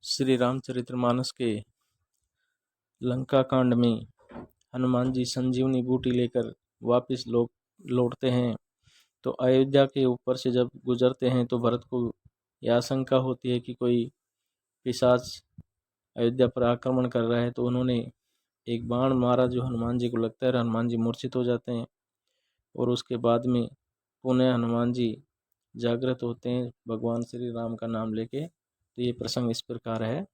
श्री रामचरितमानस के लंका कांड में हनुमान जी संजीवनी बूटी लेकर वापस लौटते हैं। तो अयोध्या के ऊपर से जब गुजरते हैं तो भरत को यह आशंका होती है कि कोई पिशाच अयोध्या पर आक्रमण कर रहा है। तो उन्होंने एक बाण मारा जो हनुमान जी को लगता है, हनुमान जी मूर्छित हो जाते हैं और उसके बाद में पुनः हनुमान जी जागृत होते हैं भगवान श्री राम का नाम लेके। तो ये प्रसंग इस प्रकार है।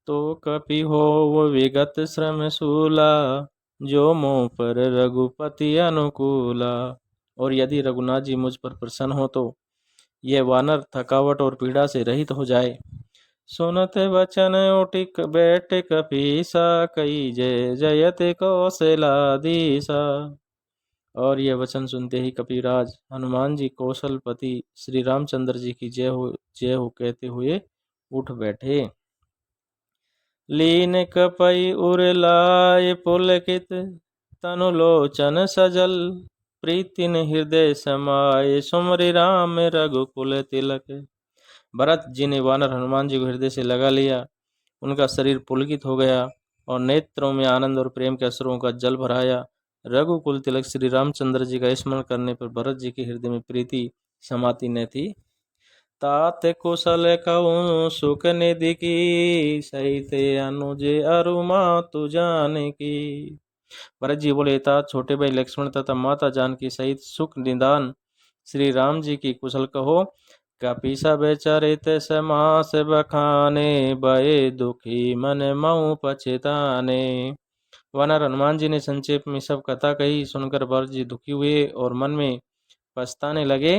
तो कपि हो वो विगत श्रम शूला, जो मोह पर रघुपति अनुकूला। और यदि रघुनाथ जी मुझ पर प्रसन्न हो तो यह वानर थकावट और पीड़ा से रहित हो जाए। सुनत वचन उटिक बैठ कपीसा, कई जय जयते कौशलाधीसा। और यह वचन सुनते ही कपिराज हनुमान जी कौशलपति श्री रामचंद्र जी की जय हो कहते हुए उठ बैठे। लीन कपई उरलाय पुलकित, तनु लोचन सजल। प्रीतिन हृदय समाये, सुमरि राम रघुकुल तिलक। भरत जी ने वानर हनुमान जी को हृदय से लगा लिया। उनका शरीर पुलकित हो गया और नेत्रों में आनंद और प्रेम के अश्रुओं का जल भराया। रघुकुल तिलक श्री रामचंद्र जी का स्मरण करने पर भरत जी के हृदय में प्रीति समाती न थी। तात कुशल कहूँ सुख निधि की, सहित अनुज अरुमा तु जाने की। भरत जी बोले, तात छोटे भाई लक्ष्मण तथा माता जानकी सहित सुख निदान श्री राम जी की कुशल कहो। कपीसा बेचरित समास बखाने, भये दुखी मन मऊ पछताने। वानर हनुमान जी ने संक्षेप में सब कथा कही। सुनकर भरत जी दुखी हुए और मन में पछताने लगे।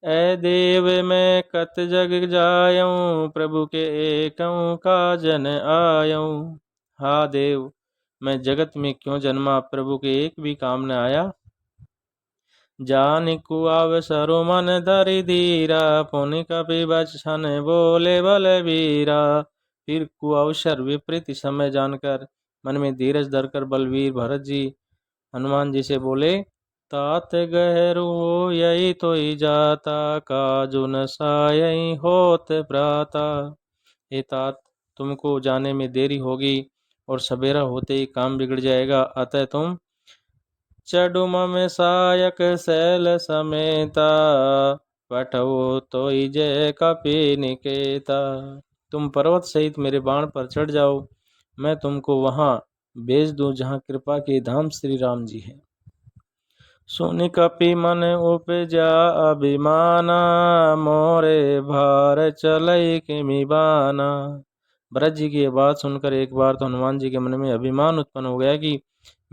ऐ देव मैं कत जग जायूं, प्रभु के एकऊं काजन आयूं। हा देव, मैं जगत में क्यों जन्मा, प्रभु के एक भी काम न आया। जानिकु अवसरु मन धरि धीरा, पुनि कपि बचन बोले बलवीरा। फिर कुअवसर विपरीत समय जानकर मन में धीरज धरकर बलवीर भरत जी हनुमान जी से बोले, तात गहरू यही तो ही जाता, काजु न सायई होत प्राता। हे तात, तुमको जाने में देरी होगी और सवेरा होते ही काम बिगड़ जाएगा। अतः तुम चडु मम सायक शैल समेता, पठवो तो जय कपि निकेता। तुम पर्वत सहित मेरे बाण पर चढ़ जाओ, मैं तुमको वहां भेज दूं जहां कृपा के धाम श्री राम जी हैं। सुनि कपि मन उपजा अभिमाना, मोरे भार चलई किमि बाना। भरत जी की यह बात सुनकर एक बार तो हनुमान जी के मन में अभिमान उत्पन्न हो गया कि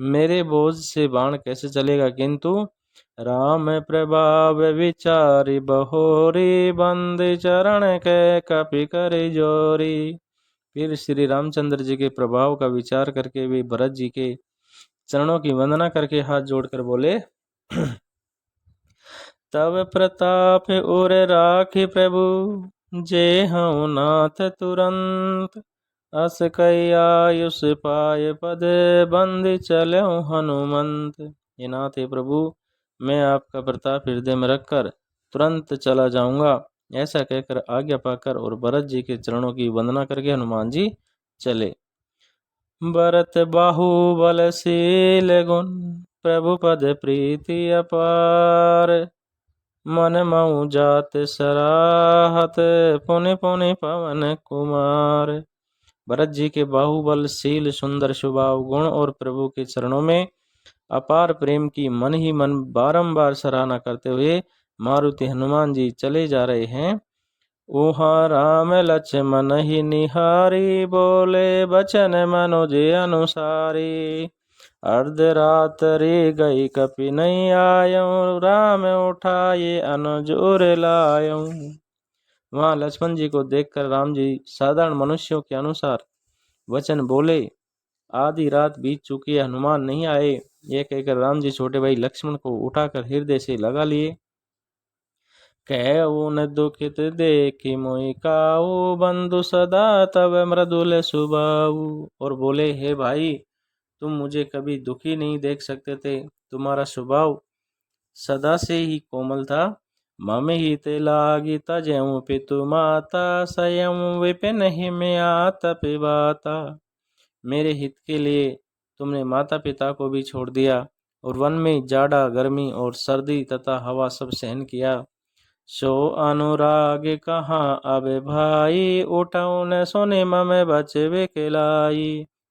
मेरे बोझ से बाण कैसे चलेगा, किंतु राम प्रभाव विचारी बहोरी, बंद चरण के कपि करि जोरी। फिर श्री रामचंद्र जी के प्रभाव का विचार करके वे भरत जी के चरणों की वंदना करके हाथ जोड़कर बोले, तब प्रताप उर राखि प्रभु, जे हूँ नाथ तुरंत। अस कई आयुष पाय पद, बंद चलो हनुमंत। हे नाथ, हे प्रभु, मैं आपका प्रताप हृदय में रखकर तुरंत चला जाऊंगा। ऐसा कहकर आज्ञा पाकर और भरत जी के चरणों की वंदना करके हनुमान जी चले। भरत बाहुबलशील गुण, प्रभु पद प्रीति अपार। मन मऊ जात सराहत, पुनि पुनि पवन कुमार। भरत जी के बाहुबलशील सुंदर स्वभाव गुण और प्रभु के चरणों में अपार प्रेम की मन ही मन बारंबार सराहना करते हुए मारुति हनुमान जी चले जा रहे हैं। उहा राम लक्ष्मण ही निहारी, बोले बचन मनोज अनुसारी। अर्धरात्रि गई कपि नहीं आयऊं, राम उठाए अनुज उर लायऊं। वहां लक्ष्मण जी को देखकर राम जी साधारण मनुष्यों के अनुसार वचन बोले, आधी रात बीत चुकी है, हनुमान नहीं आए। यह कहकर राम जी छोटे भाई लक्ष्मण को उठाकर हृदय से लगा लिए। कहु न दुखित देखी मोहि काऊ, बंधु सदा तब मृदुल सुभाऊ। और बोले, हे भाई, तुम मुझे कभी दुखी नहीं देख सकते थे, तुम्हारा स्वभाव सदा से ही कोमल था मम हित लागी तजऊँ पितु माता स्वयं विपिन हिमया तपिबाता। मेरे हित के लिए तुमने माता पिता को भी छोड़ दिया और वन में जाड़ा गर्मी और सर्दी तथा हवा सब सहन किया। सो अनुराग कहाँ अब भाई, उठाऊ न सुने मम बचवे केलाई।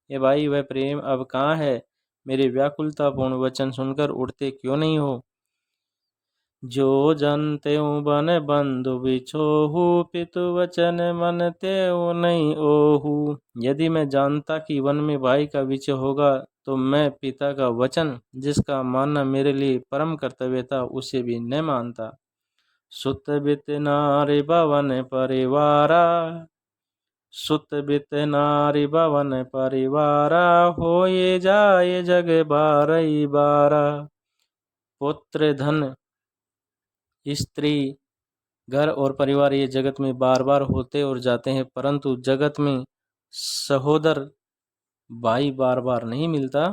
ये भाई वह प्रेम अब कहाँ है, मेरे व्याकुलतापूर्ण वचन सुनकर उठते क्यों नहीं हो। जो जन त्यों बन बंधु बिछोहु, पितु वचन मन त्यों नहीं ओहु। यदि मैं जानता कि वन में भाई का विचय होगा तो मैं पिता का वचन, जिसका मानना मेरे लिए परम कर्तव्य था, उसे भी न मानता। सुत बित नारी भवन परिवारा, सुत बित नारी भवन परिवारा, होए जाए जग बारई बारा। पुत्र धन स्त्री घर और परिवार ये जगत में बार बार होते और जाते हैं, परंतु जगत में सहोदर भाई बार बार नहीं मिलता।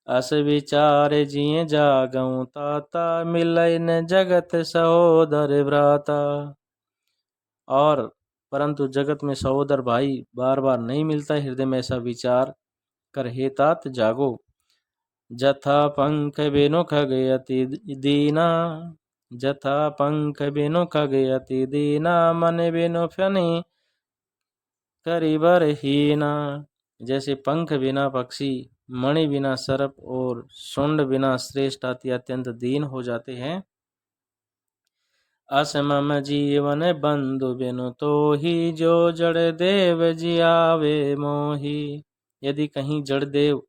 अस विचार जिए जागऊं ताता, मिलय न जगत सहोदर भ्राता। और परंतु जगत में सहोदर भाई बार बार नहीं मिलता, हृदय में ऐसा विचार कर हे तात जागो। जथा पंख बिनु खग अति दीना, जथा पंख बिनु खग अति दीना, मन बिनु फनि करिबर हीना। जैसे पंख बिना पक्षी, मणि बिना सर्प और सुंड बिना श्रेष्ठ हाथी अत्यंत दीन हो जाते हैं, असमम जीवन बंधु बिनु तो ही, जो जड़ देव जियावे मोही। यदि कहीं जड़ देव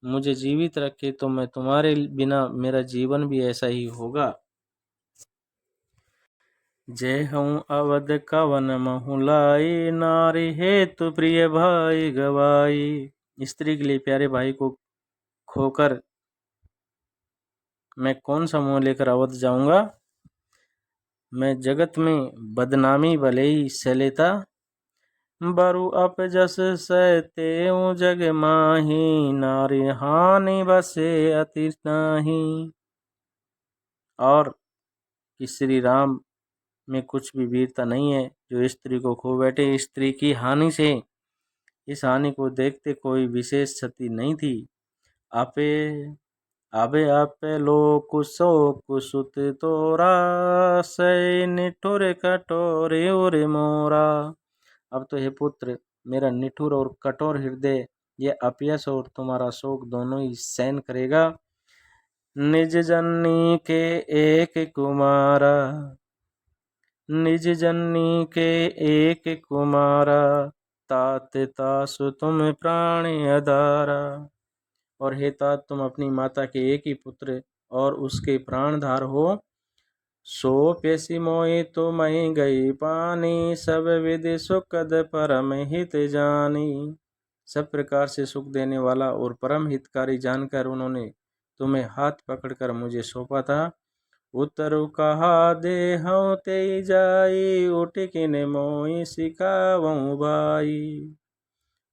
मुझे जीवित रखे तो मैं तुम्हारे बिना मेरा जीवन भी ऐसा ही होगा। जय हूँ अवध कवन महुलाई, नारी हेतु प्रिय भाई गवाई। स्त्री के लिए प्यारे भाई को खोकर मैं कौन सा मुंह लेकर अवध जाऊंगा। मैं जगत में बदनामी भले ही सह लेता, बरु अपजस सहते जग माही, नारी हानि बसे अति नाही। और कि श्री राम में कुछ भी वीरता नहीं है जो स्त्री को खो बैठे। स्त्री की हानि से, इस हानि को देखते कोई विशेष क्षति नहीं थी। आपे आबे आपे लोक शोक सुत तोरा, सै निठुर कठोर उर मोरा। अब तो हे पुत्र, मेरा निठुर और कठोर हृदय ये अपयश और तुम्हारा शोक दोनों ही सहन करेगा। निज जननी के एक कुमारा, निज जननी के एक कुमारा, तात तासु तुम प्राण आधारा। और हे तात, तुम अपनी माता के एक ही पुत्र और उसके प्राणधार हो। सो पेशी मोहि तो मही गई पानी, सब विधि सुखद परम हित जानी। सब प्रकार से सुख देने वाला और परम हितकारी जानकर उन्होंने तुम्हें हाथ पकड़कर मुझे सौंपा था। उतरु कहा देहऊँ ते जाई, उठिकिन मोहि सिखावऊँ भाई।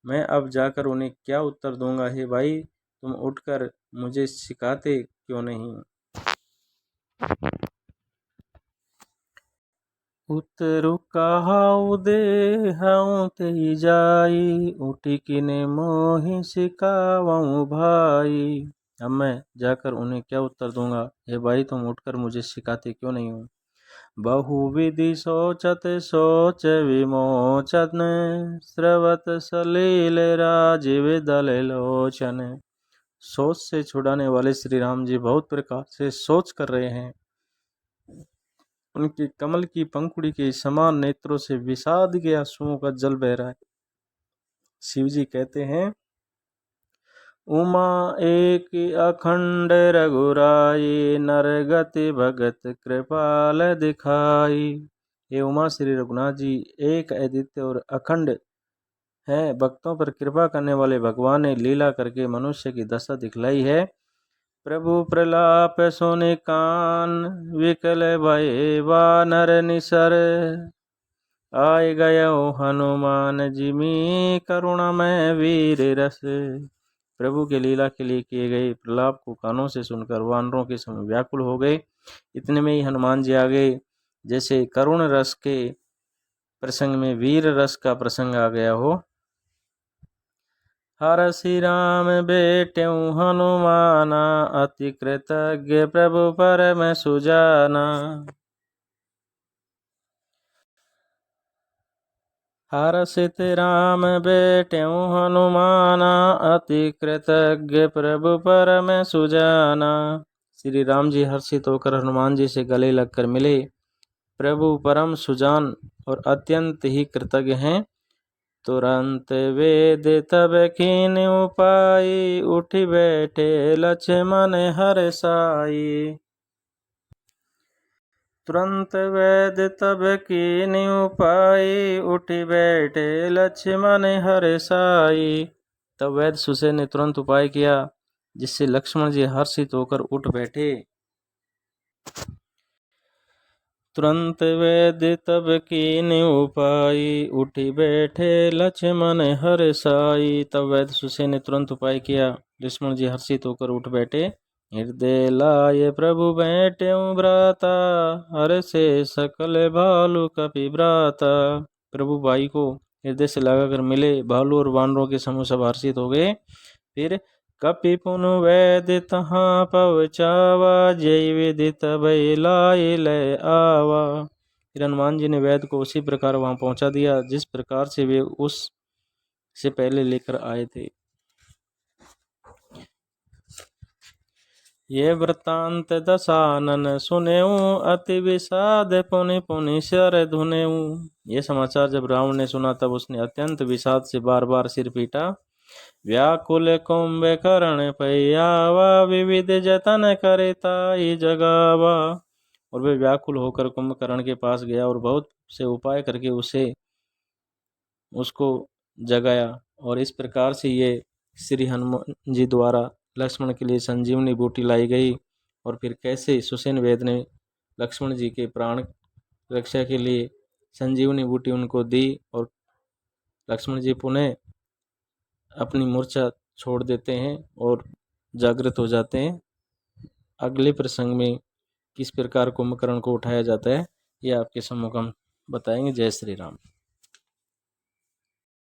मैं अब जाकर उन्हें क्या उत्तर दूंगा। हे भाई, तुम उठकर मुझे सिखाते क्यों नहीं। उतरु कहाऊ देहऊँ ते जाई, उठिकिन मोहि सिखावऊँ भाई। अब मैं जाकर उन्हें क्या उत्तर दूंगा। हे भाई, तुम उठकर मुझे सिखाते क्यों नहीं हो। बहुविधि सोचत सोच विमोचन, स्रवत सलील राजीव दल लोचन। सोच से छुड़ाने वाले श्री राम जी बहुत प्रकार से सोच कर रहे हैं। उनके कमल की पंखुड़ी के समान नेत्रों से विषाद के आंसुओं का जल बह रहा है। शिव जी कहते हैं, उमा एक अखंड रघुराई, नरगति भगत कृपाल दिखाई। ये उमा श्री रघुनाथ जी एक अद्वितीय और अखंड हैं। भक्तों पर कृपा करने वाले भगवान ने लीला करके मनुष्य की दशा दिखलाई है। प्रभु प्रलाप सुनि कान, विकल भय वानर निसर, आय गयो हनुमान जिमी, करुणामय वीर रस। प्रभु के लीला के लिए किए गए प्रलाप को कानों से सुनकर वानरों के समय व्याकुल हो गए। इतने में ही हनुमान जी आ गए जैसे करुण रस के प्रसंग में वीर रस का प्रसंग आ गया हो। हरषि राम बेट्यऊ हनुमाना, अति कृतज्ञ प्रभु परम सुजाना। हरषित राम बेट्यऊ हनुमाना, अति कृतज्ञ प्रभु परम सुजाना। श्री राम जी हर्षित होकर हनुमान जी से गले लगकर मिले। प्रभु परम सुजान और अत्यंत ही कृतज्ञ हैं। तुरंत वेद तब कीन उपाय, उठ बैठे लक्ष्मण हर्षाई। तुरंत वेद तब कीन उपाय, उठ बैठे लक्ष्मण हर्षाई। तब वैद सुसेन ने तुरंत उपाय किया जिससे लक्ष्मण जी हर्षित होकर उठ बैठे। तुरंत वेद तब कीन उपाय, उठी बैठे लक्ष्मण हर्षाई। तब वैद सुसेन ने तुरंत उपाय किया, लक्ष्मण जी हर्षित होकर उठ बैठे। हृदय लाए प्रभु बैठ्यऊ भ्राता, हर्षे सकल भालु कपि भ्राता। प्रभु भाई को हृदय से लगाकर मिले। भालू और वानरों के समूह सब हर्षित हो गए। फिर कपि पुनु वैद तहाँ पहुँचावा, जय विदित भय लाए लय आवा। फिर हनुमान जी ने वैद को उसी प्रकार वहां पहुंचा दिया जिस प्रकार से वे उस से पहले लेकर आए थे। ये वृत्तांत दशानन सुनेऊ, अति विषाद पुनि पुनि सिर धुनेऊ। ये समाचार जब रावण ने सुना तब उसने अत्यंत विषाद से बार बार सिर पीटा। व्याकुल कुंभकर्ण पयावा, विविध जतन करता ही जगावा। और वे व्याकुल होकर कुंभकर्ण के पास गया और बहुत से उपाय करके उसको जगाया। और इस प्रकार से ये श्री हनुमान जी द्वारा लक्ष्मण के लिए संजीवनी बूटी लाई गई। और फिर कैसे सुसेन वैद ने लक्ष्मण जी के प्राण रक्षा के लिए संजीवनी बूटी उनको दी और लक्ष्मण जी पुनः अपनी मूर्छा छोड़ देते हैं और जागृत हो जाते हैं। अगले प्रसंग में किस प्रकार कुंभकर्ण को उठाया जाता है ये आपके सम्मुख हम बताएंगे। जय श्री राम।